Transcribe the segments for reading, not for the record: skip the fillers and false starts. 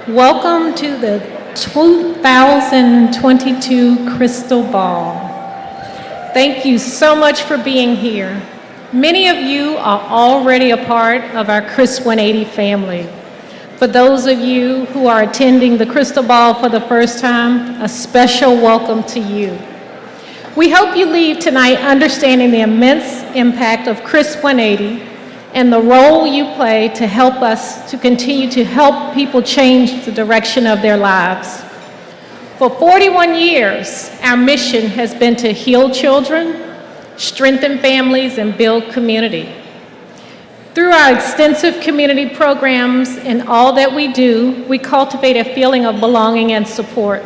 Welcome to the 2022 CHRIStal Ball. Thank you so much for being here. Many of you are already a part of our CHRIS 180 family. For those of you who are attending the CHRIStal Ball for the first time, a special welcome to you. We hope you leave tonight understanding the immense impact of CHRIS 180 and the role you play to help us to continue to help people change the direction of their lives. For 41 years, our mission has been to heal children, strengthen families, and build community. Through our extensive community programs and all that we do, we cultivate a feeling of belonging and support.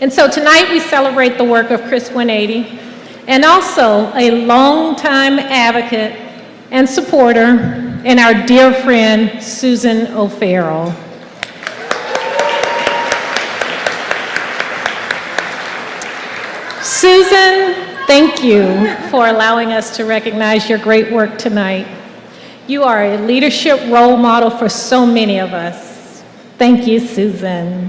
And so tonight we celebrate the work of CHRIS 180 and also a longtime advocate and supporter in our dear friend, Susan O'Farrell. Susan, thank you for allowing us to recognize your great work tonight. You are a leadership role model for so many of us. Thank you, Susan.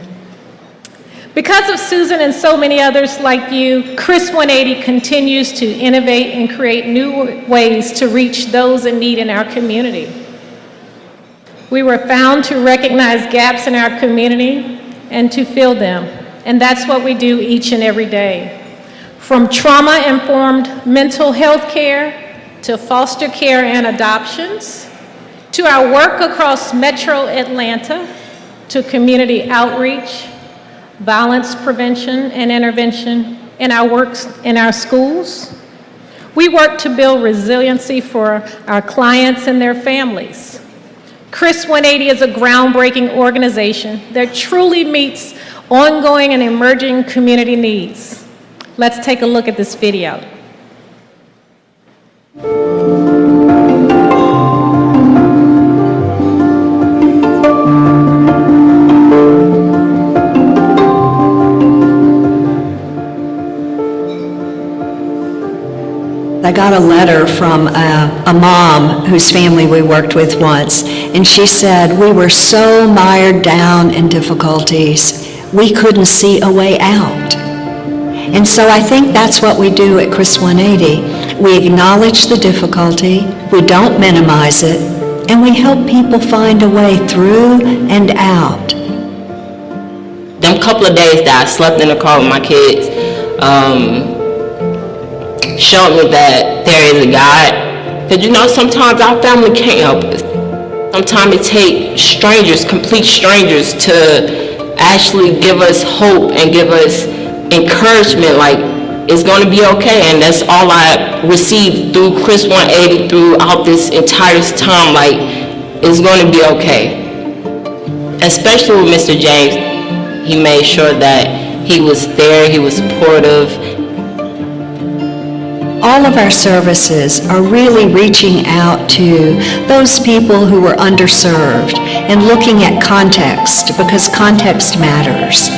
Because of Susan and so many others like you, CHRIS 180 continues to innovate and create new ways to reach those in need in our community. We were found to recognize gaps in our community and to fill them, and that's what we do each and every day. From trauma-informed mental health care to foster care and adoptions, to our work across Metro Atlanta, to community outreach, violence prevention and intervention in our works in our schools. We work to build resiliency for our clients and their families. CHRIS 180 is a groundbreaking organization that truly meets ongoing and emerging community needs. Let's take a look at this video. I got a letter from a mom whose family we worked with once, and she said, "We were so mired down in difficulties, we couldn't see a way out." And so I think that's what we do at CHRIS 180. We acknowledge the difficulty, we don't minimize it, and we help people find a way through and out. Them couple of days that I slept in the car with my kids, showed me that there is a God. Because sometimes our family can't help us. Sometimes it takes strangers, complete strangers, to actually give us hope and give us encouragement, like it's going to be okay. And that's all I received through CHRIS 180 throughout this entire time, like it's going to be okay. Especially with Mr. James, he made sure that he was there, he was supportive. All of our services are really reaching out to those people who were underserved and looking at context, because context matters.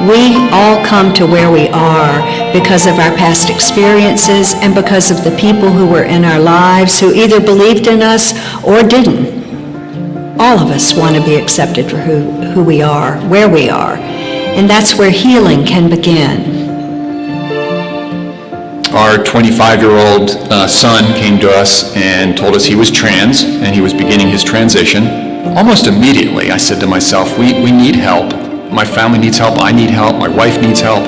We all come to where we are because of our past experiences and because of the people who were in our lives who either believed in us or didn't. All of us want to be accepted for who we are, where we are, and that's where healing can begin. Our 25-year-old son came to us and told us he was trans and he was beginning his transition. Almost immediately, I said to myself, we need help. My family needs help, I need help, my wife needs help.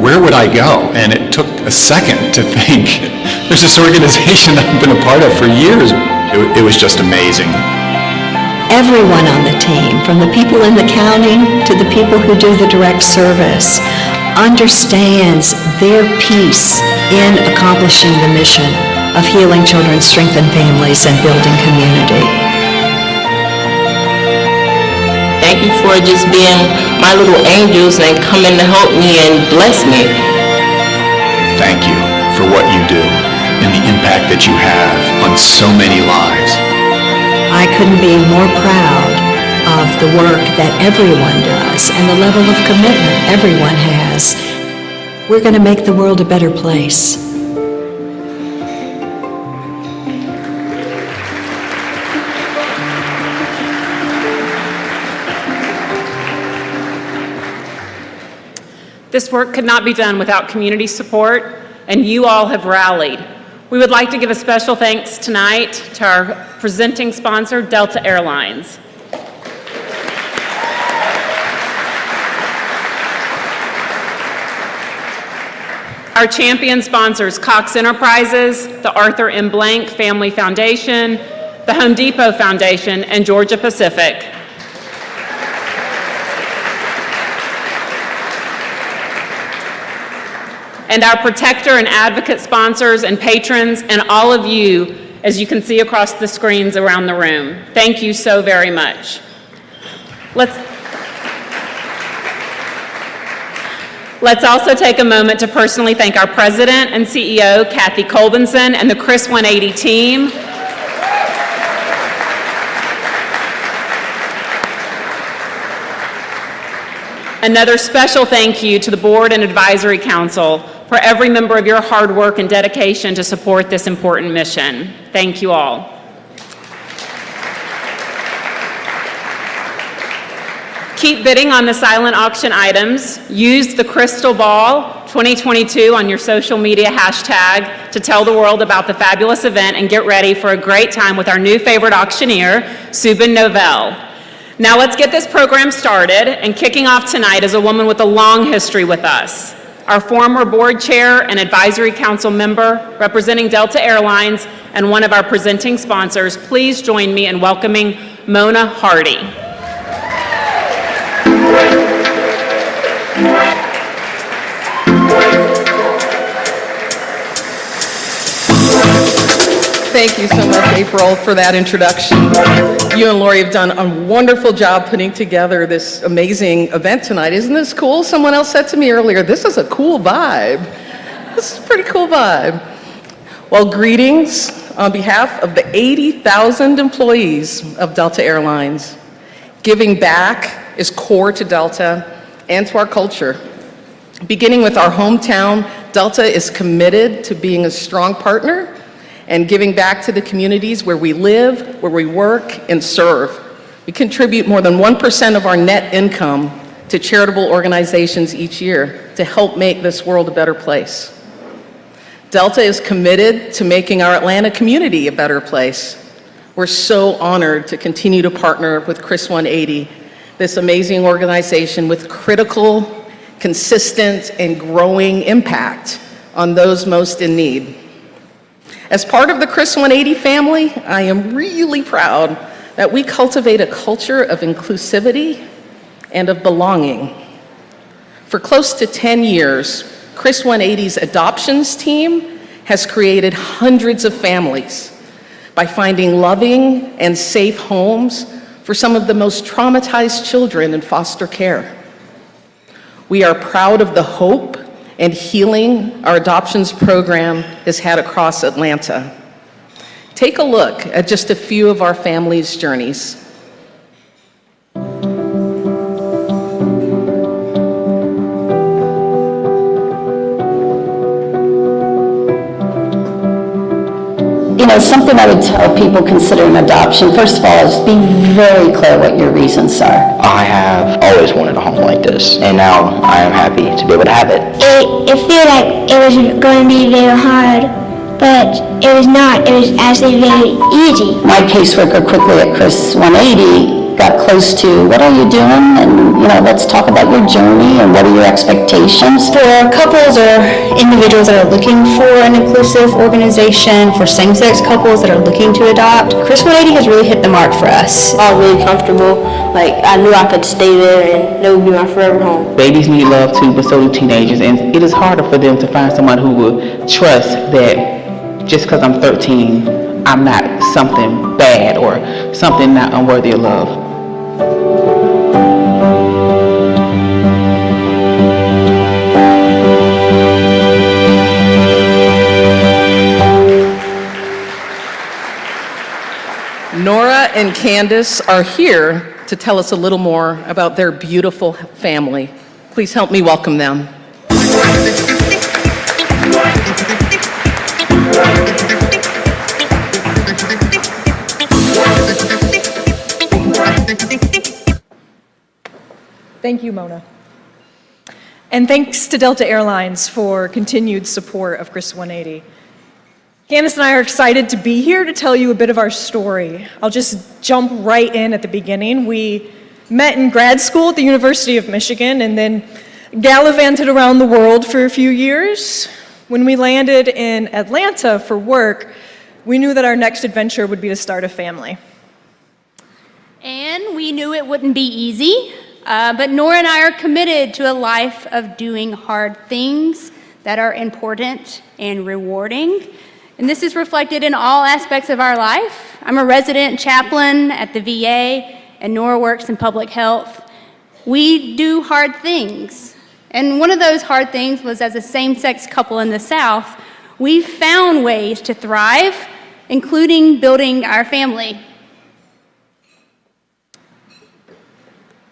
Where would I go? And it took a second to think, there's this organization I've been a part of for years. It was just amazing. Everyone on the team, from the people in the county to the people who do the direct service, understands their piece in accomplishing the mission of healing children, strengthening families, and building community. Thank you for just being my little angels and coming to help me and bless me. Thank you for what you do and the impact that you have on so many lives. I couldn't be more proud of the work that everyone does and the level of commitment everyone has. We're going to make the world a better place. This work could not be done without community support, and you all have rallied. We would like to give a special thanks tonight to our presenting sponsor, Delta Airlines. Our champion sponsors, Cox Enterprises, the Arthur M. Blank Family Foundation, the Home Depot Foundation, and Georgia Pacific. And our protector and advocate sponsors and patrons, and all of you, as you can see across the screens around the room. Thank you so very much. Let's also take a moment to personally thank our President and CEO, Kathy Colbinson, and the Chris 180 team. Another special thank you to the Board and Advisory Council for every member of your hard work and dedication to support this important mission. Thank you all. Keep bidding on the silent auction items. Use the CHRIStal Ball 2022 on your social media hashtag to tell the world about the fabulous event and get ready for a great time with our new favorite auctioneer, Subin Novell. Now let's get this program started, and kicking off tonight is a woman with a long history with us. Our former board chair and advisory council member representing Delta Airlines and one of our presenting sponsors. Please join me in welcoming Mona Hardy. Thank you so much, April, for that introduction. You and Lori have done a wonderful job putting together this amazing event tonight. Isn't this cool? Someone else said to me earlier, this is a cool vibe. This is a pretty cool vibe. Well, greetings on behalf of the 80,000 employees of Delta Airlines. Giving back is core to Delta and to our culture. Beginning with our hometown, Delta is committed to being a strong partner and giving back to the communities where we live, where we work, and serve. We contribute more than 1% of our net income to charitable organizations each year to help make this world a better place. Delta is committed to making our Atlanta community a better place. We're so honored to continue to partner with Chris 180, this amazing organization with critical, consistent, and growing impact on those most in need. As part of the Chris 180 family, I am really proud that we cultivate a culture of inclusivity and of belonging. For close to 10 years, Chris 180's adoptions team has created hundreds of families by finding loving and safe homes for some of the most traumatized children in foster care. We are proud of the hope and healing our adoptions program has had across Atlanta. Take a look at just a few of our families' journeys. You know, something I would tell people considering adoption, first of all, is be very clear what your reasons are. I have always wanted a home like this, and now I am happy to be able to have it. It felt like it was going to be very hard, but it was not. It was actually very easy. My caseworker quickly at Chris 180 got close to, what are you doing? And, you know, let's talk about your journey and what are your expectations. For couples or individuals that are looking for an inclusive organization, for same-sex couples that are looking to adopt, Chris 180 has really hit the mark for us. I was really comfortable. Like, I knew I could stay there and it would be my forever home. Babies need love too, but so do teenagers, and it is harder for them to find someone who will trust that just because I'm 13, I'm not something bad or something not unworthy of love. Nora and Candace are here to tell us a little more about their beautiful family. Please help me welcome them. Thank you, Mona. And thanks to Delta Airlines for continued support of CHRIS 180. Candace and I are excited to be here to tell you a bit of our story. I'll just jump right in at the beginning. We met in grad school at the University of Michigan and then gallivanted around the world for a few years. When we landed in Atlanta for work, we knew that our next adventure would be to start a family. And we knew it wouldn't be easy, but Nora and I are committed to a life of doing hard things that are important and rewarding. And this is reflected in all aspects of our life. I'm a resident chaplain at the VA, and Nora works in public health. We do hard things. And one of those hard things was, as a same-sex couple in the South, we found ways to thrive, including building our family.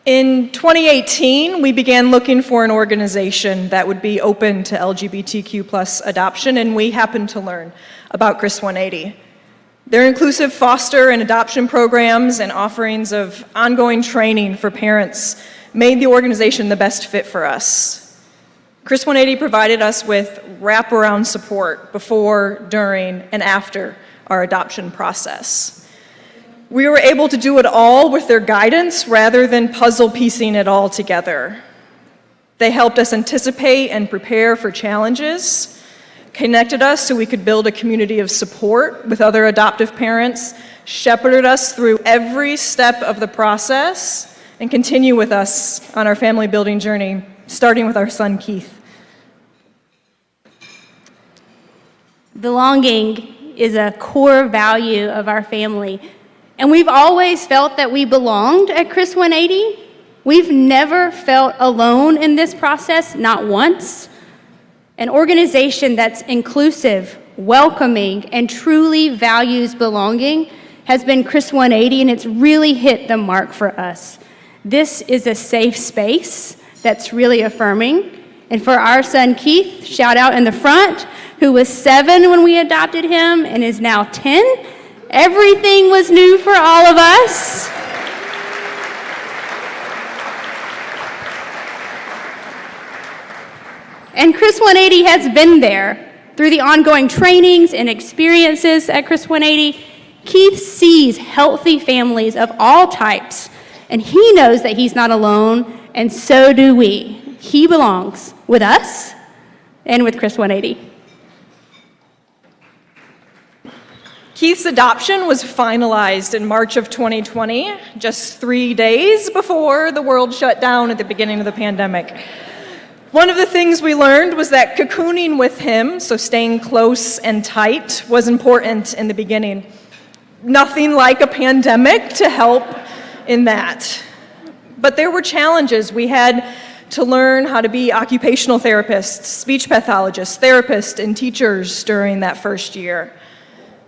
In 2018, we began looking for an organization that would be open to LGBTQ+ adoption, and we happened to learn about CHRIS 180. Their inclusive foster and adoption programs and offerings of ongoing training for parents made the organization the best fit for us. CHRIS 180 provided us with wraparound support before, during, and after our adoption process. We were able to do it all with their guidance rather than puzzle piecing it all together. They helped us anticipate and prepare for challenges, connected us so we could build a community of support with other adoptive parents, shepherded us through every step of the process, and continue with us on our family building journey, starting with our son Keith. Belonging is a core value of our family. And we've always felt that we belonged at CHRIS 180. We've never felt alone in this process, not once. An organization that's inclusive, welcoming, and truly values belonging has been CHRIS 180, and it's really hit the mark for us. This is a safe space that's really affirming. And for our son Keith, shout out in the front, who was 7 when we adopted him and is now 10, everything was new for all of us. And CHRIS 180 has been there. Through the ongoing trainings and experiences at CHRIS 180, Keith sees healthy families of all types, and he knows that he's not alone, and so do we. He belongs with us and with CHRIS 180. Keith's adoption was finalized in March of 2020, just 3 days before the world shut down at the beginning of the pandemic. One of the things we learned was that cocooning with him, so staying close and tight, was important in the beginning. Nothing like a pandemic to help in that. But there were challenges. We had to learn how to be occupational therapists, speech pathologists, therapists, and teachers during that first year.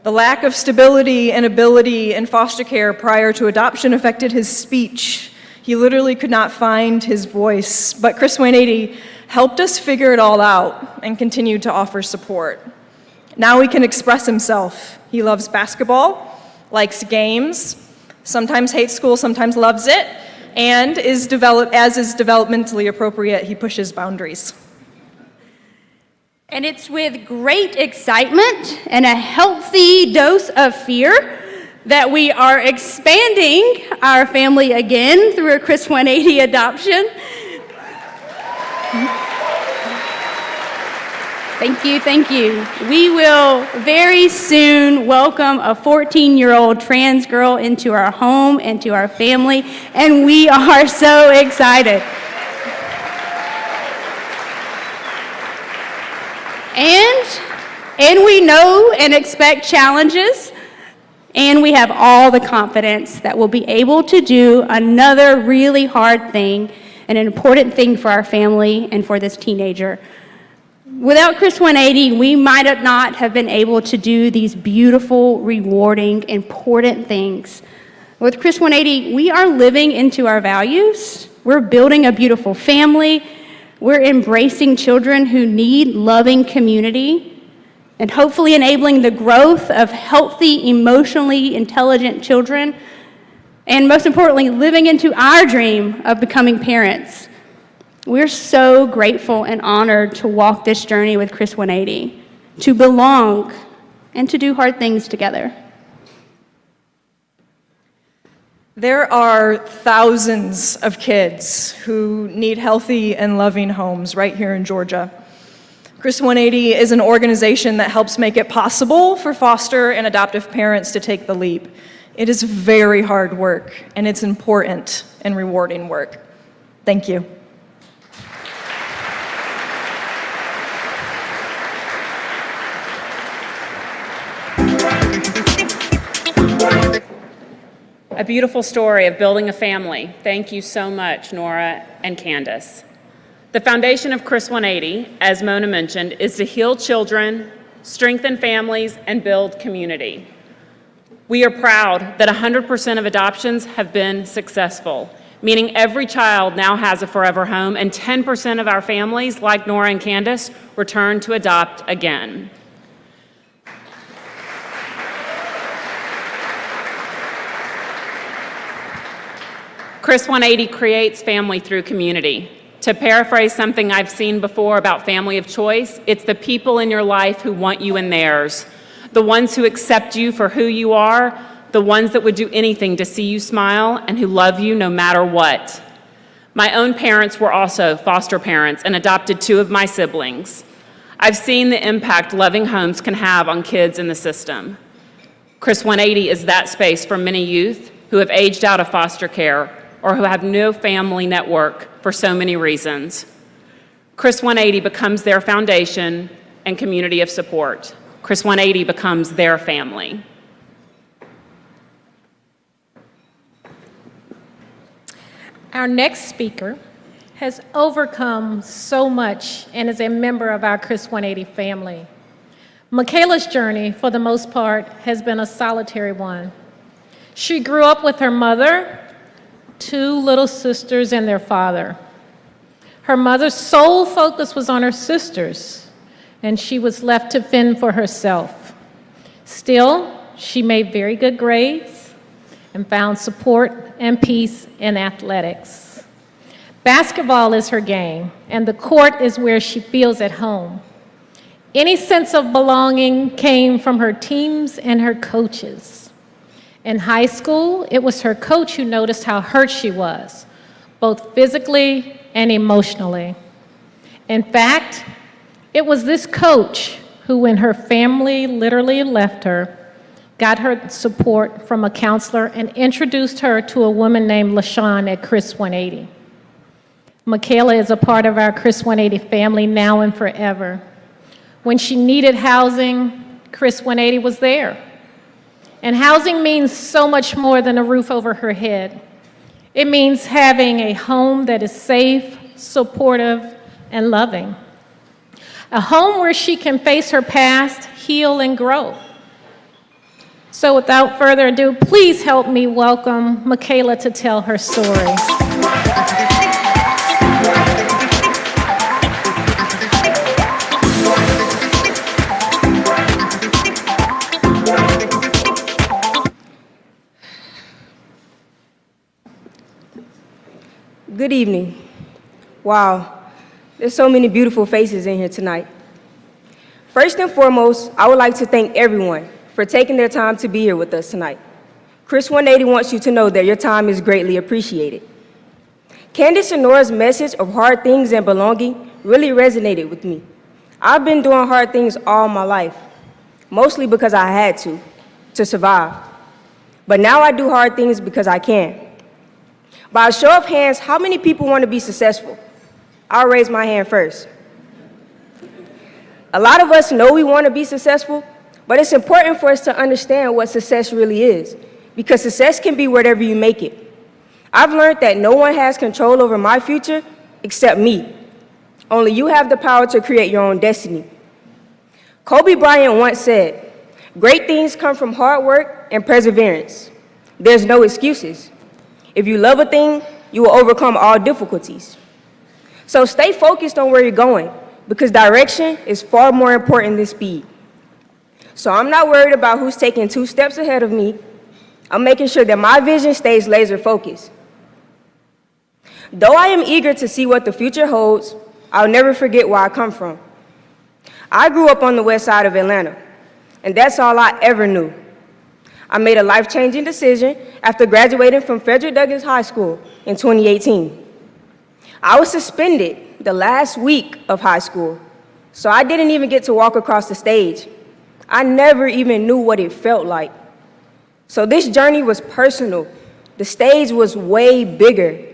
The lack of stability and ability in foster care prior to adoption affected his speech. He literally could not find his voice, but CHRIS 180 helped us figure it all out and continued to offer support. Now he can express himself. He loves basketball, likes games, sometimes hates school, sometimes loves it, and as is developmentally appropriate, he pushes boundaries. And it's with great excitement and a healthy dose of fear that we are expanding our family again through a CHRIS 180 adoption. Thank you. We will very soon welcome a 14-year-old trans girl into our home and to our family, and we are so excited. And we know and expect challenges, and we have all the confidence that we'll be able to do another really hard thing and an important thing for our family and for this teenager. Without CHRIS 180, we might not have been able to do these beautiful, rewarding, important things. With CHRIS 180, we are living into our values. We're building a beautiful family. We're embracing children who need loving community and hopefully enabling the growth of healthy, emotionally intelligent children, and most importantly, living into our dream of becoming parents. We're so grateful and honored to walk this journey with Chris 180, to belong, and to do hard things together. There are thousands of kids who need healthy and loving homes right here in Georgia. CHRIS 180 is an organization that helps make it possible for foster and adoptive parents to take the leap. It is very hard work, and it's important and rewarding work. Thank you. A beautiful story of building a family. Thank you so much, Nora and Candace. The foundation of CHRIS 180, as Mona mentioned, is to heal children, strengthen families, and build community. We are proud that 100% of adoptions have been successful, meaning every child now has a forever home, and 10% of our families, like Nora and Candace, return to adopt again. CHRIS 180 creates family through community. To paraphrase something I've seen before about family of choice, it's the people in your life who want you in theirs, the ones who accept you for who you are, the ones that would do anything to see you smile, and who love you no matter what. My own parents were also foster parents and adopted 2 of my siblings. I've seen the impact loving homes can have on kids in the system. CHRIS 180 is that space for many youth who have aged out of foster care or who have no family network for so many reasons. CHRIS 180 becomes their foundation and community of support. CHRIS 180 becomes their family. Our next speaker has overcome so much and is a member of our CHRIS 180 family. Michaela's journey, for the most part, has been a solitary one. She grew up with her mother, 2 little sisters, and their father. Her mother's sole focus was on her sisters, and she was left to fend for herself. Still, she made very good grades and found support and peace in athletics. Basketball is her game, and the court is where she feels at home. Any sense of belonging came from her teams and her coaches. In high school, it was her coach who noticed how hurt she was, both physically and emotionally. In fact, it was this coach who, when her family literally left her, got her support from a counselor and introduced her to a woman named LaShawn at CHRIS 180. Michaela is a part of our CHRIS 180 family now and forever. When she needed housing, CHRIS 180 was there. And housing means so much more than a roof over her head. It means having a home that is safe, supportive, and loving. A home where she can face her past, heal, and grow. So without further ado, please help me welcome Michaela to tell her story. Good evening. Wow, there's so many beautiful faces in here tonight. First and foremost, I would like to thank everyone for taking their time to be here with us tonight. CHRIS 180 wants you to know that your time is greatly appreciated. Candace and Nora's message of hard things and belonging really resonated with me. I've been doing hard things all my life, mostly because I had to survive. But now I do hard things because I can. By a show of hands, how many people want to be successful? I'll raise my hand first. A lot of us know we want to be successful, but it's important for us to understand what success really is, because success can be whatever you make it. I've learned that no one has control over my future except me. Only you have the power to create your own destiny. Kobe Bryant once said, "Great things come from hard work and perseverance. There's no excuses. If you love a thing, you will overcome all difficulties." So stay focused on where you're going, because direction is far more important than speed. So I'm not worried about who's taking 2 steps ahead of me. I'm making sure that my vision stays laser focused. Though I am eager to see what the future holds, I'll never forget where I come from. I grew up on the west side of Atlanta, and that's all I ever knew. I made a life-changing decision after graduating from Frederick Douglass High School in 2018. I was suspended the last week of high school, so I didn't even get to walk across the stage. I never even knew what it felt like. So this journey was personal. The stage was way bigger,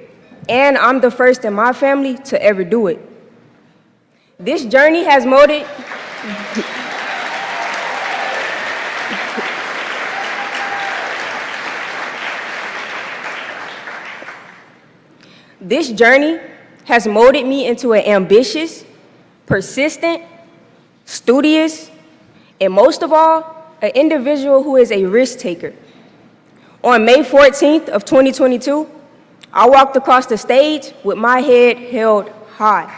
and I'm the first in my family to ever do it. This journey has molded... This journey has molded me into an ambitious, persistent, studious, and most of all, an individual who is a risk taker. On May 14th of 2022, I walked across the stage with my head held high.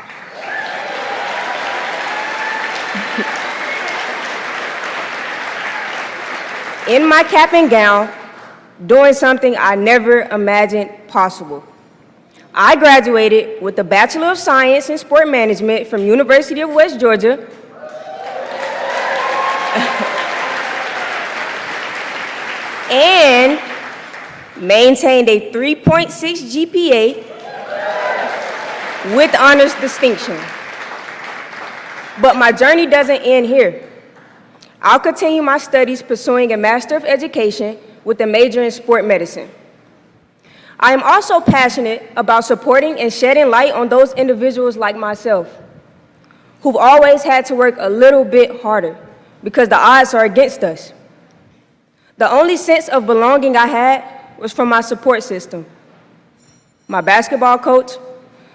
In my cap and gown, doing something I never imagined possible. I graduated with a Bachelor of Science in Sport Management from University of West Georgia. And maintained a 3.6 GPA with honors distinction. But my journey doesn't end here. I'll continue my studies pursuing a Master of Education with a major in sport medicine. I am also passionate about supporting and shedding light on those individuals like myself who've always had to work a little bit harder because the odds are against us. The only sense of belonging I had was from my support system. My basketball coach,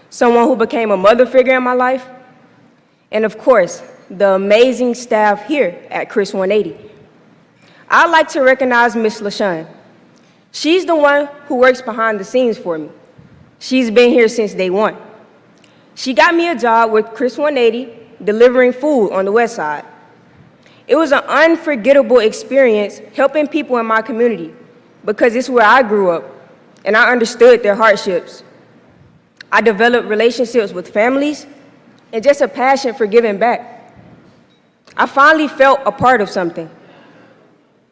someone who became a mother figure in my life, and of course, the amazing staff here at CHRIS 180. I'd like to recognize Miss LaShawn. She's the one who works behind the scenes for me. She's been here since day one. She got me a job with CHRIS 180, delivering food on the west side. It was an unforgettable experience helping people in my community because it's where I grew up and I understood their hardships. I developed relationships with families and just a passion for giving back. I finally felt a part of something.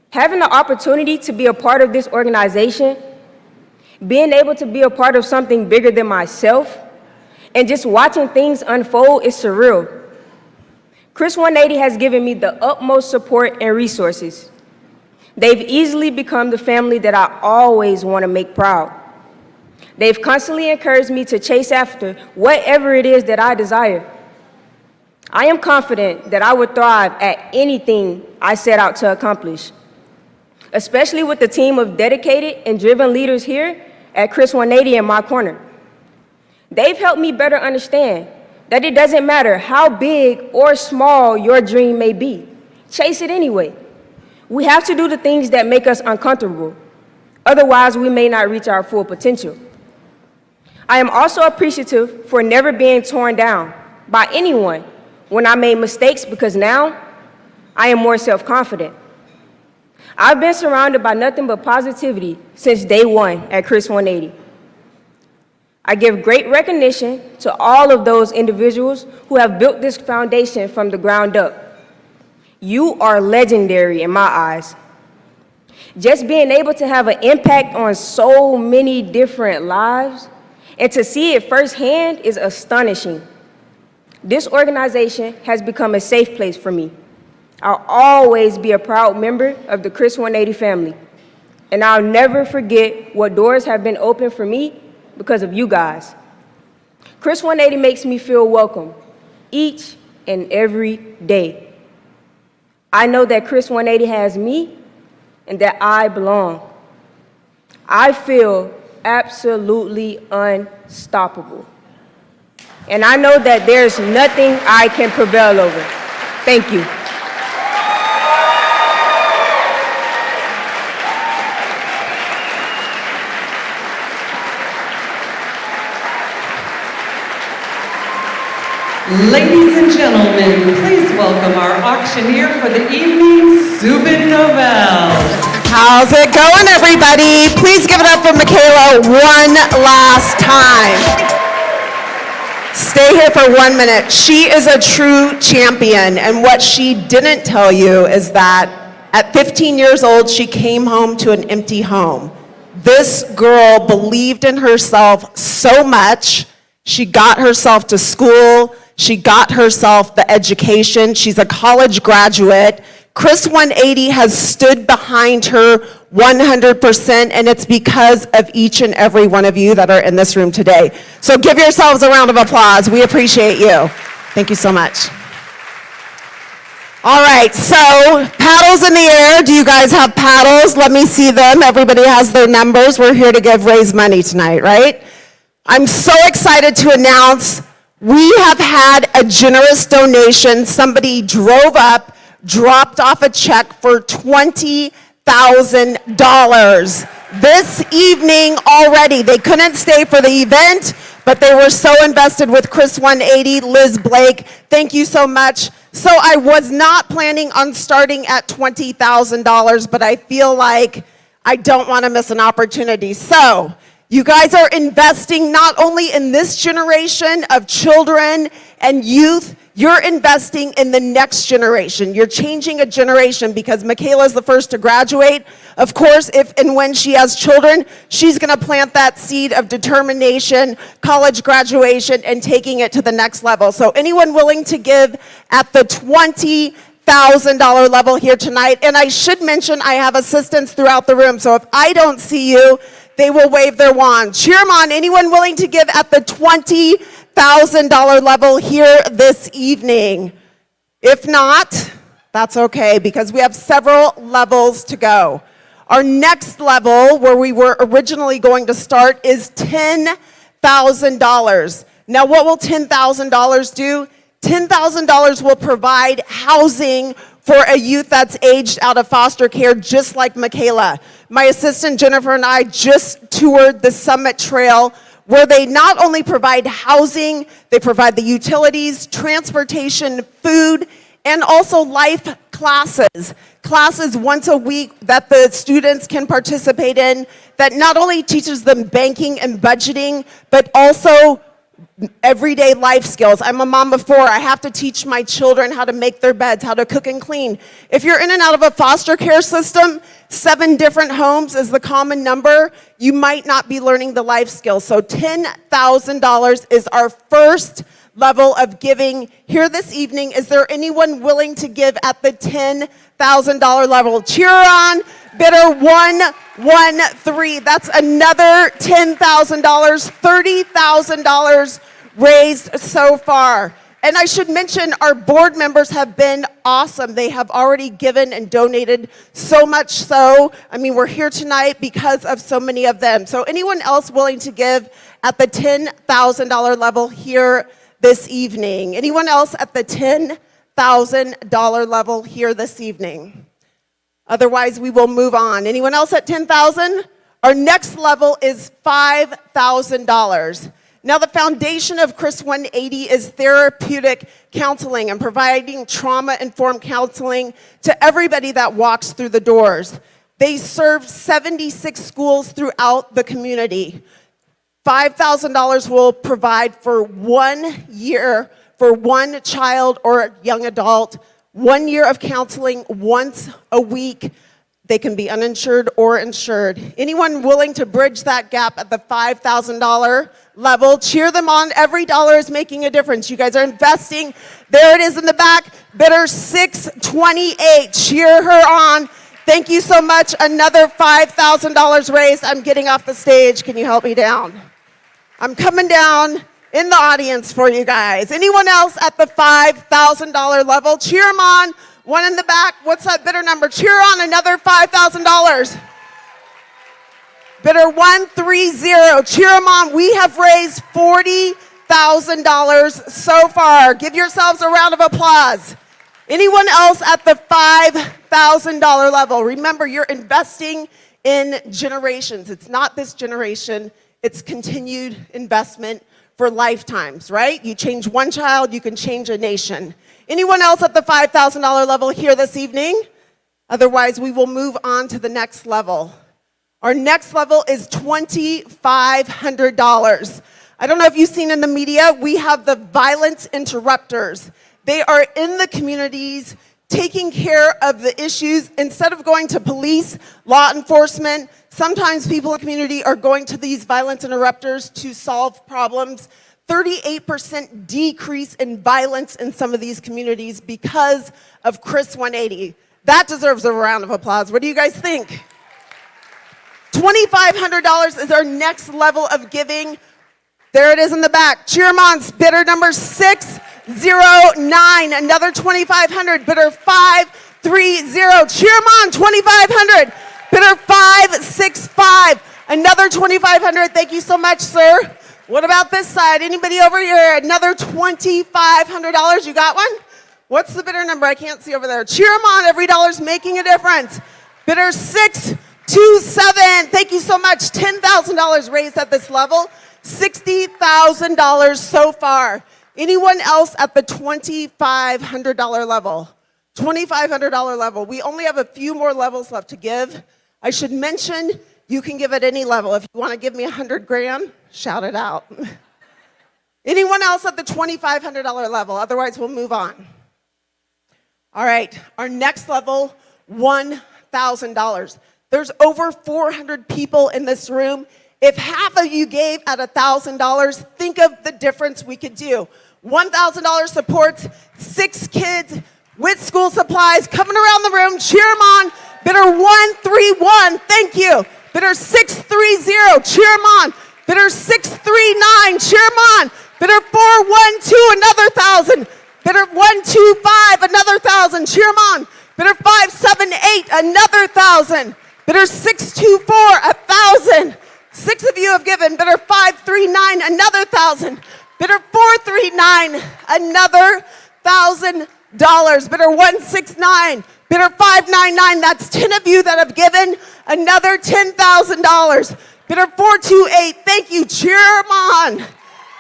Having the opportunity to be a part of this organization, being able to be a part of something bigger than myself, and just watching things unfold is surreal. CHRIS 180 has given me the utmost support and resources. They've easily become the family that I always want to make proud. They've constantly encouraged me to chase after whatever it is that I desire. I am confident that I would thrive at anything I set out to accomplish, especially with the team of dedicated and driven leaders here at CHRIS 180 in my corner. They've helped me better understand that it doesn't matter how big or small your dream may be. Chase it anyway. We have to do the things that make us uncomfortable. Otherwise, we may not reach our full potential. I am also appreciative for never being torn down by anyone when I made mistakes because now I am more self-confident. I've been surrounded by nothing but positivity since day one at CHRIS 180. I give great recognition to all of those individuals who have built this foundation from the ground up. You are legendary in my eyes. Just being able to have an impact on so many different lives and to see it firsthand is astonishing. This organization has become a safe place for me. I'll always be a proud member of the CHRIS 180 family, and I'll never forget what doors have been opened for me because of you guys. CHRIS 180 makes me feel welcome each and every day. I know that CHRIS 180 has me and that I belong. I feel absolutely unstoppable. And I know that there's nothing I can prevail over. Thank you. Ladies and gentlemen, please welcome our auctioneer for the evening, Subin Novell. How's it going, everybody? Please give it up for Michaela one last time. Stay here for 1 minute. She is a true champion, and what she didn't tell you is that at 15 years old, she came home to an empty home. This girl believed in herself so much. She got herself to school. She got herself the education. She's a college graduate. Chris 180 has stood behind her 100%, and it's because of each and every one of you that are in this room today. So give yourselves a round of applause. We appreciate you. Thank you so much. All right, so paddles in the air. Do you guys have paddles? Let me see them. Everybody has their numbers. We're here to raise money tonight, right? I'm so excited to announce we have had a generous donation. Somebody drove up, dropped off a check for $20,000 this evening already. They couldn't stay for the event, but they were so invested with Chris 180, Liz Blake. Thank you so much. So I was not planning on starting at $20,000, but I feel like I don't want to miss an opportunity. So you guys are investing not only in this generation of children and youth, you're investing in the next generation. You're changing a generation because Michaela's the first to graduate. Of course, if and when she has children, she's going to plant that seed of determination, college graduation, and taking it to the next level. So anyone willing to give at the $20,000 level here tonight? And I should mention I have assistants throughout the room, so if I don't see you, they will wave their wand. Cheer them on. Anyone willing to give at the $20,000 level here this evening? If not, that's okay, because we have several levels to go. Our next level, where we were originally going to start, is $10,000. Now, what will $10,000 do? $10,000 will provide housing for a youth that's aged out of foster care, just like Michaela. My assistant Jennifer and I just toured the Summit Trail, where they not only provide housing, they provide the utilities, transportation, food, and also life classes. Classes once a week that the students can participate in that not only teaches them banking and budgeting, but also everyday life skills. I'm a mom of 4. I have to teach my children how to make their beds, how to cook and clean. If you're in and out of a foster care system, 7 different homes is the common number. You might not be learning the life skills. So $10,000 is our first level of giving here this evening. Is there anyone willing to give at the $10,000 level? Cheer on. Bidder 113. That's another $10,000, $30,000 raised so far. And I should mention our board members have been awesome. They have already given and donated so much so. I mean, we're here tonight because of so many of them. So anyone else willing to give at the $10,000 level here this evening? Anyone else at the $10,000 level here this evening? Otherwise, we will move on. Anyone else at $10,000? Our next level is $5,000. Now, the foundation of Chris 180 is therapeutic counseling and providing trauma-informed counseling to everybody that walks through the doors. They serve 76 schools throughout the community. $5,000 will provide for 1 year for one child or young adult, 1 year of counseling once a week. They can be uninsured or insured. Anyone willing to bridge that gap at the $5,000 level? Cheer them on. Every dollar is making a difference. You guys are investing. There it is in the back. Bidder 628. Cheer her on. Thank you so much. Another $5,000 raised. I'm getting off the stage. Can you help me down? I'm coming down in the audience for you guys. Anyone else at the $5,000 level? Cheer them on. One in the back. What's that bidder number? Cheer on. Another $5,000. Bidder 130. Cheer them on. We have raised $40,000 so far. Give yourselves a round of applause. Anyone else at the $5,000 level? Remember, you're investing in generations. It's not this generation. It's continued investment for lifetimes, right? You change one child, you can change a nation. Anyone else at the $5,000 level here this evening? Otherwise, we will move on to the next level. Our next level is $2,500. I don't know if you've seen in the media, we have the violence interrupters. They are in the communities taking care of the issues. Instead of going to police, law enforcement, sometimes people in the community are going to these violence interrupters to solve problems. 38% decrease in violence in some of these communities because of CHRIS 180. That deserves a round of applause. What do you guys think? $2,500 is our next level of giving. There it is in the back. Cheer 'em on, bidder number 609, another $2,500. Bidder 530, cheer 'em on, $2,500. Bidder 565, another $2,500. Thank you so much, sir. What about this side? Anybody over here? Another $2,500. You got one? What's the bidder number? I can't see over there. Cheer 'em on. Every dollar's making a difference. Bidder 627. Thank you so much. $10,000 raised at this level. $60,000 so far. Anyone else at the $2,500 level? $2,500 level. We only have a few more levels left to give. I should mention, you can give at any level. If you want to give me 100 grand, shout it out. Anyone else at the $2,500 level? Otherwise, we'll move on. All right, our next level, $1,000. There's over 400 people in this room. If half of you gave at $1,000, think of the difference we could do. $1,000 supports 6 kids with school supplies coming around the room. Cheer them on. Bidder 131, thank you. Bidder 630, cheer them on. Bidder 639, cheer them on. Bidder 412, another 1,000. Bidder 125, another 1,000, cheer them on. Bidder 578, another 1,000. Bidder 624, 1,000. 6 of you have given. Bidder 539, another 1,000. Bidder 439, another $1,000. Bidder 169, bidder 599, that's 10 of you that have given. Another $10,000. Bidder 428, thank you, cheer them on.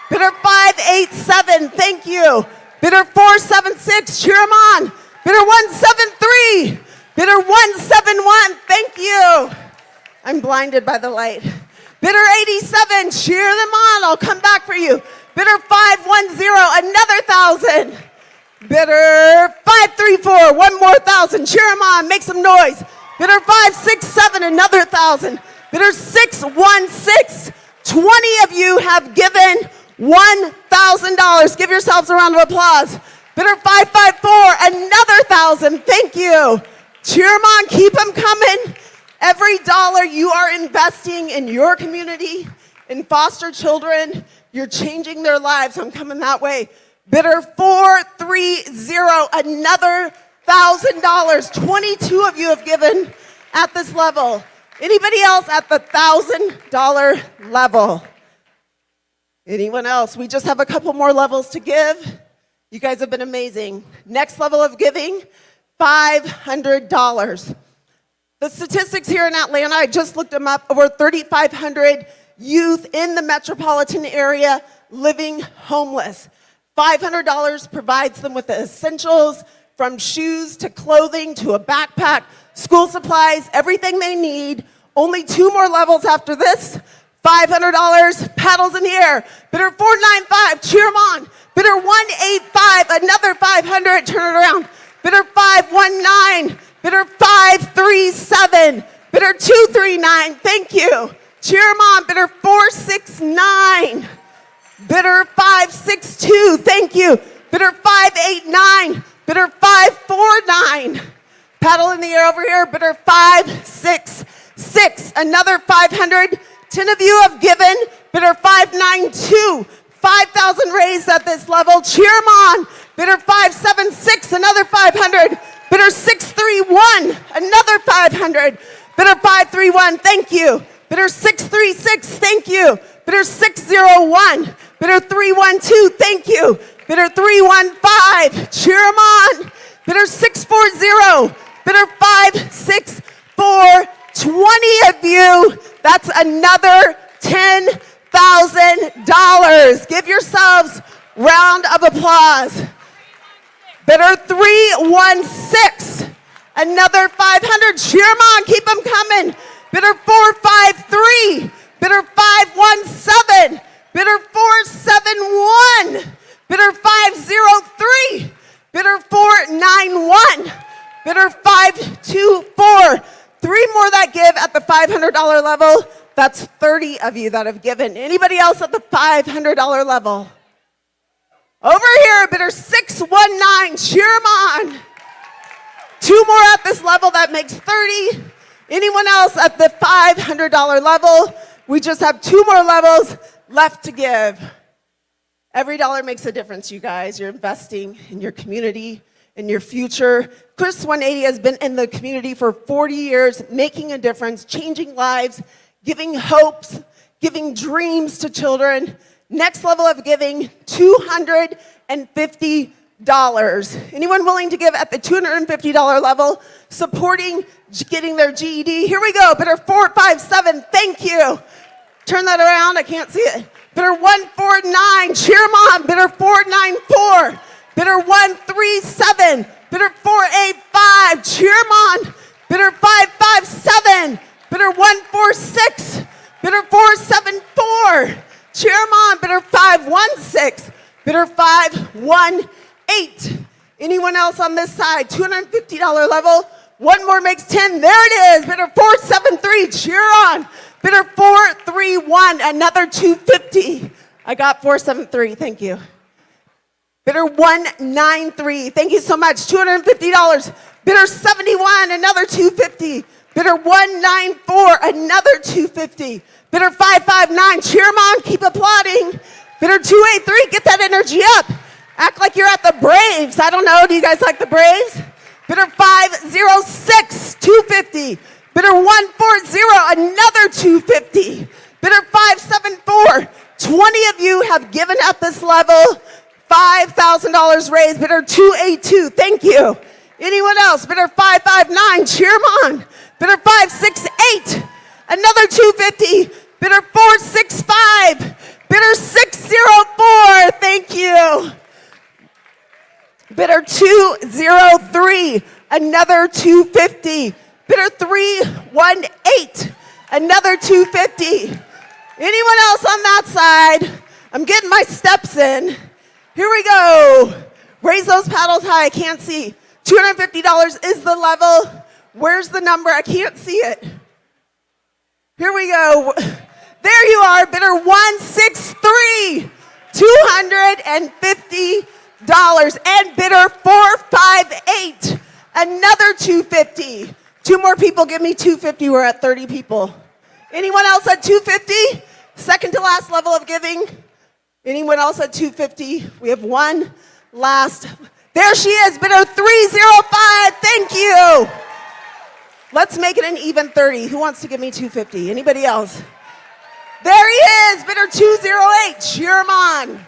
Bidder 587, thank you. Bidder 476, cheer them on. Bidder 173, bidder 171, thank you. I'm blinded by the light. Bidder 87, cheer them on, I'll come back for you. Bidder 510, another 1,000. Bidder 534, one more 1,000, cheer them on, make some noise. Bidder 567, another 1,000. Bidder 616, 20 of you have given $1,000. Give yourselves a round of applause. Bidder 554, another 1,000, thank you. Cheer them on, keep them coming. Every dollar you are investing in your community, in foster children, you're changing their lives. I'm coming that way. Bidder 430, another $1,000. 22 of you have given at this level. Anybody else at the $1,000 level? Anyone else? We just have a couple more levels to give. You guys have been amazing. Next level of giving, $500. The statistics here in Atlanta, I just looked them up, over 3,500 youth in the metropolitan area living homeless. $500 provides them with the essentials, from shoes to clothing to a backpack, school supplies, everything they need. Only 2 more levels after this. $500, paddles in the air. Bidder 495, cheer them on. Bidder 185, another 500, turn it around. Bidder 519, bidder 537, bidder 239, thank you. Cheer them on, bidder 469, bidder 562, thank you. Bidder 589, bidder 549, paddle in the air over here, bidder 566, another 500. 10 of you have given. Bidder 592, 5,000 raised at this level. Cheer them on. Bidder 576, another 500. Bidder 631, another 500. Bidder 531, thank you. Bidder 636, thank you. Bidder 601, bidder 312, thank you. Bidder 315, cheer them on. Bidder 640, bidder 564, 20 of you. That's another $10,000. Give yourselves a round of applause. Bidder 316, another 500. Cheer them on, keep them coming. Bidder 453, bidder 517, Bidder 471. Bidder 503. Bidder 491. Bidder 524. 3 more that give at the $500 level. That's 30 of you that have given. Anybody else at the $500 level? Over here, bidder 619, cheer them on. 2 more at this level, that makes 30. Anyone else at the $500 level? We just have 2 more levels left to give. Every dollar makes a difference, you guys. You're investing in your community, in your future. CHRIStal 180 has been in the community for 40 years, making a difference, changing lives, giving hopes, giving dreams to children. Next level of giving, $250. Anyone willing to give at the $250 level, supporting getting their GED? Here we go, bidder 457, thank you. Turn that around, I can't see it. Bidder 149, cheer them on. Bidder 494, bidder 137, bidder 485, cheer them on. Bidder 557, bidder 146, bidder 474, cheer them on. Bidder 516, bidder 518. Anyone else on this side? $250 level. 1 more makes 10. There it is. Bidder 473. Cheer on. Bidder 431. Another $250. I got 473. Thank you. Bidder 193. Thank you so much. $250. Bidder 71. Another $250. Bidder 194. Another $250. Bidder 559. Cheer them on. Keep applauding. Bidder 283. Get that energy up. Act like you're at the Braves. I don't know. Do you guys like the Braves? Bidder 506, $250. Bidder 140, another $250. Bidder 574, 20 of you have given at this level. $5,000 raised. Bidder 282, thank you. Anyone else? Bidder 559, cheer them on. Bidder 568, another $250. Bidder 465, bidder 604, thank you. Bidder 203, another $250. Bidder 318, another $250. Anyone else on that side? I'm getting my steps in. Here we go. Raise those paddles high. I can't see. $250 is the level. Where's the number? I can't see it. Here we go. There you are. Bidder 163, $250. And bidder 458, another $250. 2 more people give me $250. We're at 30 people. Anyone else at $250? Second to last level of giving. Anyone else at $250? We have one last. There she is, bidder 305. Thank you. Let's make it an even 30. Who wants to give me $250? Anybody else? There he is, bidder 208. Cheer him on.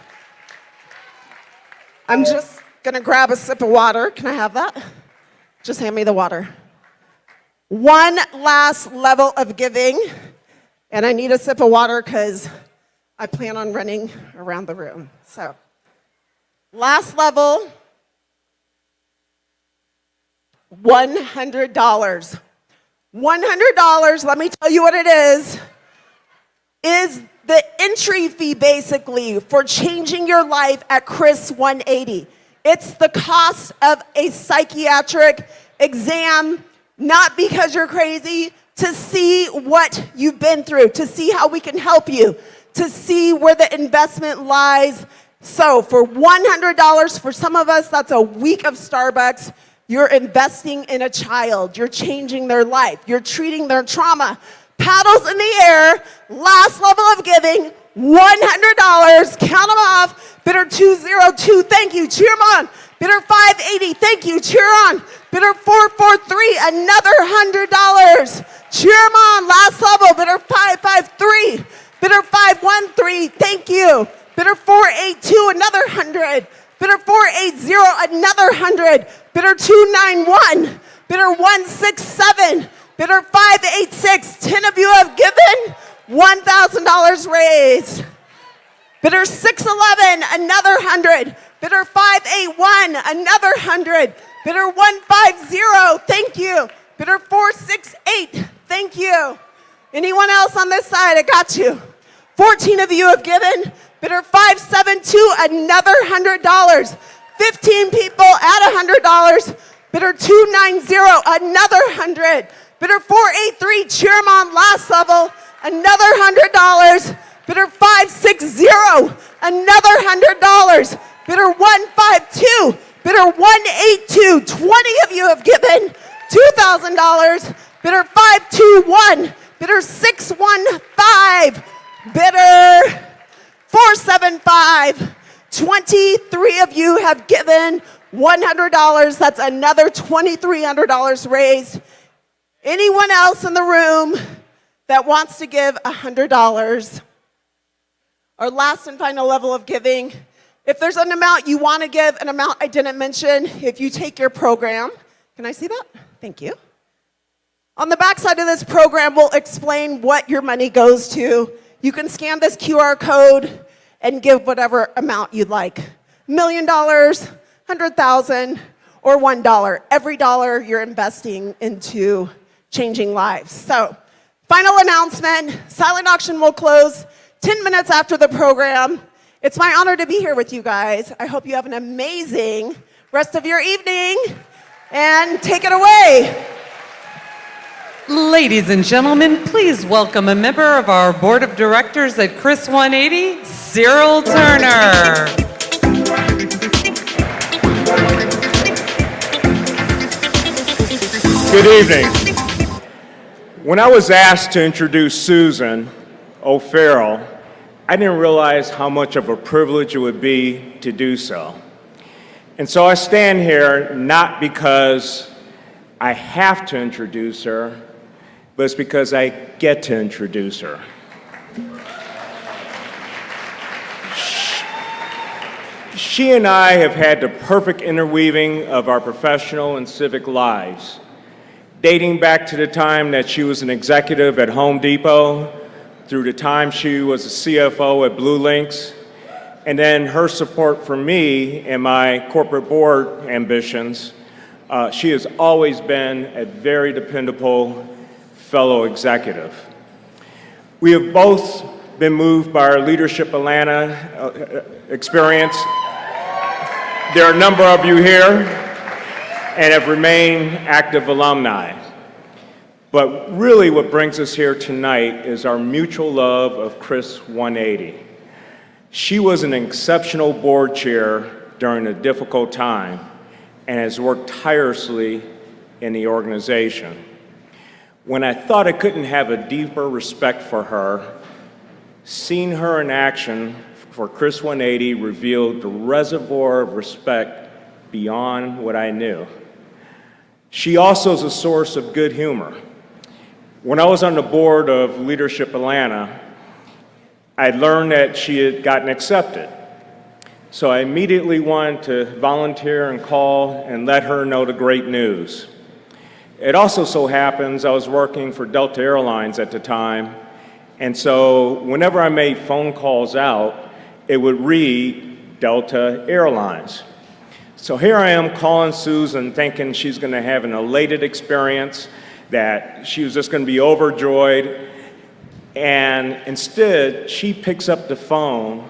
I'm just gonna grab a sip of water. Can I have that? Just hand me the water. One last level of giving, and I need a sip of water because I plan on running around the room. So, last level, $100. $100, let me tell you what it is the entry fee basically for changing your life at CHRIStal 180. It's the cost of a psychiatric exam, not because you're crazy, to see what you've been through, to see how we can help you, to see where the investment lies. So for $100, for some of us, that's a week of Starbucks. You're investing in a child. You're changing their life. You're treating their trauma. Paddles in the air, last level of giving, $100, count them off. Bidder 202, thank you, cheer them on. Bidder 580, thank you, cheer on. Bidder 443, another $100, cheer them on. Last level, bidder 553, bidder 513, thank you. Bidder 482, another 100. Bidder 480, another 100. Bidder 291, bidder 167, bidder 586, 10 of you have given, $1,000 raised. Bidder 611, another 100. Bidder 581, another 100. Bidder 150, thank you. Bidder 468, thank you. Anyone else on this side? I got you. 14 of you have given. Bidder 572, another $100. 15 people at $100. Bidder 290, another 100. Bidder 483, Chairman last level, another $100. Bidder 560, another $100. Bidder 152, bidder 182, 20 of you have given $2,000. Bidder 521, bidder 615, bidder 475, 23 of you have given $100. That's another $2,300 raised. Anyone else in the room that wants to give $100? Our last and final level of giving. If there's an amount you want to give, an amount I didn't mention, if you take your program, can I see that? Thank you. On the back side of this program, we'll explain what your money goes to. You can scan this QR code and give whatever amount you'd like. $1 million, 100,000, or $1. Every dollar you're investing into changing lives. So, final announcement, silent auction will close 10 minutes after the program. It's my honor to be here with you guys. I hope you have an amazing rest of your evening, and take it away. Ladies and gentlemen, please welcome a member of our board of directors at CHRIS 180, Cyril Turner. Good evening. When I was asked to introduce Susan O'Farrell, I didn't realize how much of a privilege it would be to do so. And so I stand here not because I have to introduce her, but it's because I get to introduce her. She and I have had the perfect interweaving of our professional and civic lives, dating back to the time that she was an executive at Home Depot, through the time she was a CFO at Blue Links, and then her support for me and my corporate board ambitions. She has always been a very dependable fellow executive. We have both been moved by our Leadership Atlanta experience. There are a number of you here and have remained active alumni. But really what brings us here tonight is our mutual love of CHRIS 180. She was an exceptional board chair during a difficult time and has worked tirelessly in the organization. When I thought I couldn't have a deeper respect for her, seeing her in action for CHRIS 180 revealed the reservoir of respect beyond what I knew. She also is a source of good humor. When I was on the board of Leadership Atlanta, I learned that she had gotten accepted. So I immediately wanted to volunteer and call and let her know the great news. It also so happens I was working for Delta Airlines at the time, and so whenever I made phone calls out, it would read Delta Airlines. So here I am calling Susan thinking she's going to have an elated experience, that she was just going to be overjoyed, and instead she picks up the phone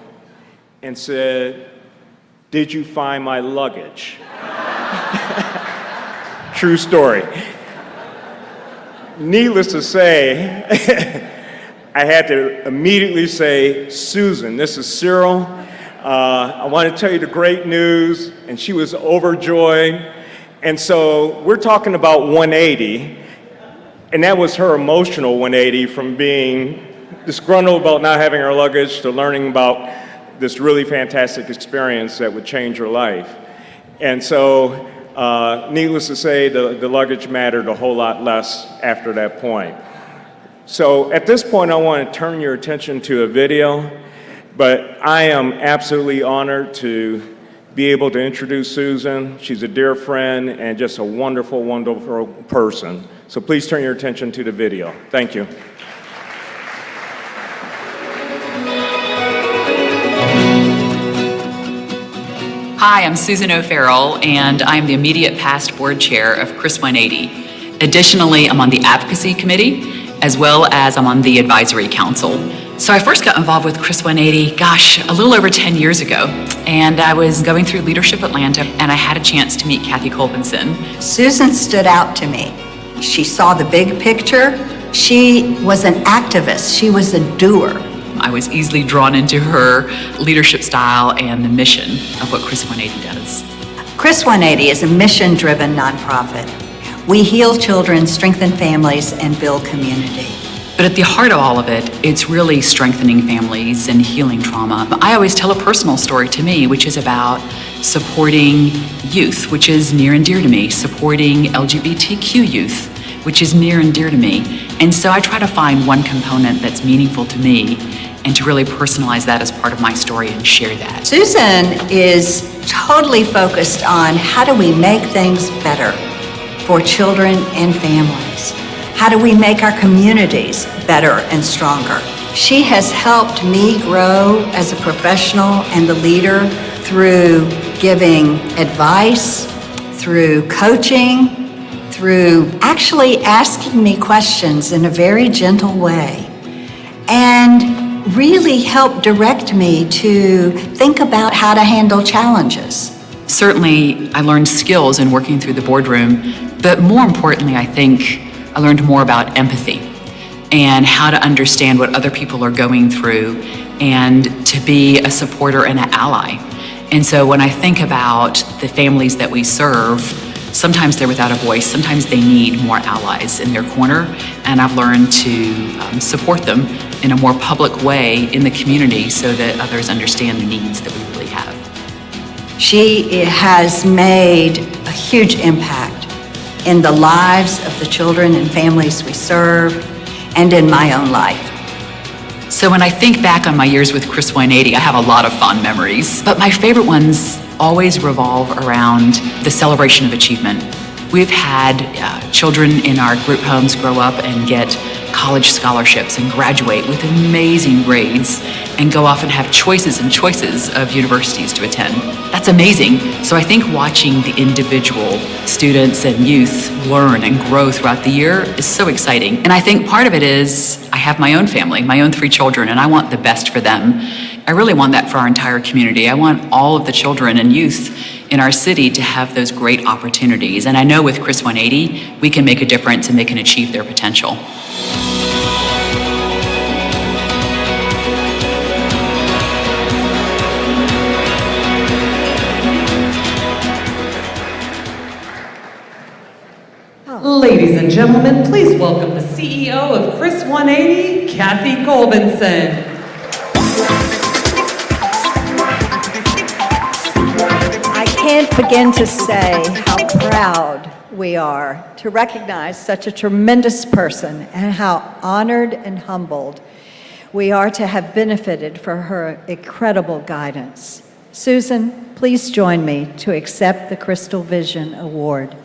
and said, "Did you find my luggage?" True story. Needless to say, I had to immediately say, "Susan, this is Cyril. I want to tell you the great news," and she was overjoyed. And so we're talking about 180, and that was her emotional 180 from being disgruntled about not having her luggage to learning about this really fantastic experience that would change her life. And so, needless to say, the luggage mattered a whole lot less after that point. So at this point, I want to turn your attention to a video, but I am absolutely honored to be able to introduce Susan. She's a dear friend and just a wonderful, wonderful person. So please turn your attention to the video. Thank you. Hi, I'm Susan O'Farrell, and I'm the immediate past board chair of CHRIS 180. Additionally, I'm on the advocacy committee, as well as I'm on the advisory council. So I first got involved with CHRIS 180, a little over 10 years ago. And I was going through Leadership Atlanta, and I had a chance to meet Kathy Kolbenson. Susan stood out to me. She saw the big picture. She was an activist. She was a doer. I was easily drawn into her leadership style and the mission of what CHRIS 180 does. CHRIS 180 is a mission-driven nonprofit. We heal children, strengthen families, and build community. But at the heart of all of it, it's really strengthening families and healing trauma. I always tell a personal story to me, which is about supporting youth, which is near and dear to me, supporting LGBTQ youth, which is near and dear to me. And so I try to find one component that's meaningful to me and to really personalize that as part of my story and share that. Susan is totally focused on how do we make things better for children and families? How do we make our communities better and stronger? She has helped me grow as a professional and a leader through giving advice, through coaching, through actually asking me questions in a very gentle way, and really helped direct me to think about how to handle challenges. Certainly, I learned skills in working through the boardroom, but more importantly, I think I learned more about empathy and how to understand what other people are going through and to be a supporter and an ally. And so when I think about the families that we serve, sometimes they're without a voice, sometimes they need more allies in their corner, and I've learned to support them in a more public way in the community so that others understand the needs that we really have. She has made a huge impact in the lives of the children and families we serve, and in my own life. So when I think back on my years with CHRIS 180, I have a lot of fond memories, but my favorite ones always revolve around the celebration of achievement. We've had children in our group homes grow up and get college scholarships and graduate with amazing grades and go off and have choices and choices of universities to attend. That's amazing. So I think watching the individual students and youth learn and grow throughout the year is so exciting. And I think part of it is I have my own family, my own 3 children, and I want the best for them. I really want that for our entire community. I want all of the children and youth in our city to have those great opportunities. And I know with CHRIS 180, we can make a difference and they can achieve their potential. Ladies and gentlemen, please welcome the CEO of CHRIS 180, Kathy Kolbenson. I can't begin to say how proud we are to recognize such a tremendous person and how honored and humbled we are to have benefited from her incredible guidance. Susan, please join me to accept the CHRIStal Vision Award.